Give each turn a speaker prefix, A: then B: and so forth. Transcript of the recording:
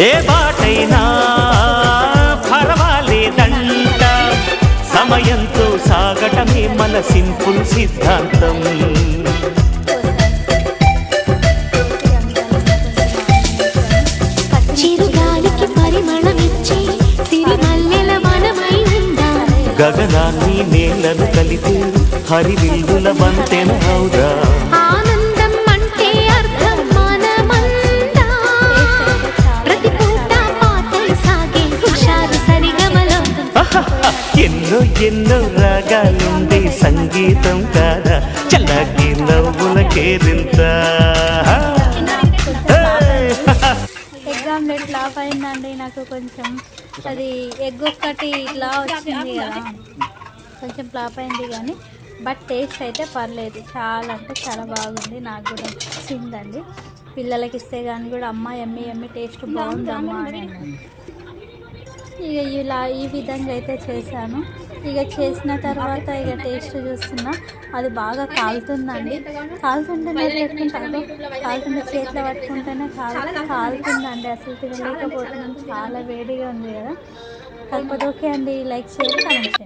A: ఏ బాటైనా పర్వాలేదంట, సమయంతో సాగటమే మన సింపుల్ సిద్ధాంతం.
B: చిరుగాలికి పరిమళమిచ్చే సిరిమల్లెల వనమై ఉందా,
A: గగనాన్ని నేలను కలిపి హరివిల్లుల వంతెన అవుదా.
B: ఆనందం అంటే అర్థం మనమంతా, ప్రతి పూట పాటలు సాగే హుషారు సరిగమలో.
A: ఎన్నో ఎన్నో రాగాలుండే సంగీతం కాదా, చల్లకి నవ్వుల కేరింత.
C: ఎగ్ ఆమ్లెట్ ఫ్లాప్ అయిందండి. నాకు కొంచెం అది ఎగ్ ఒక్కటి ఇట్లా వచ్చింది కదా, కొంచెం ఫ్లాప్ అయింది కానీ బట్ టేస్ట్ అయితే పర్లేదు, చాలా అంటే చాలా బాగుంది. నాకు కూడా నచ్చిందండి. పిల్లలకి ఇస్తే కానీ కూడా అమ్మ ఎమ్మి ఎమ్మి టేస్ట్ బాగుందమ్మా అని అన్నారు. ఇక ఇలా ఈ విధంగా అయితే చేశాను. ఇక చేసిన తర్వాత ఇక టేస్ట్ చూస్తున్నా, అది బాగా కాలుతుందండి. కాలుతుంటేనే పెట్టుకుంటాను, కాలుతుంటే చేతిలో పట్టుకుంటేనే కాలుతుందండి. అసలు తినలేకపోతున్నాను, చాలా వేడిగా ఉంది కదా. కాకపోతే ఓకే అండి, లైక్ చేయండి, కామెంట్ చేయండి.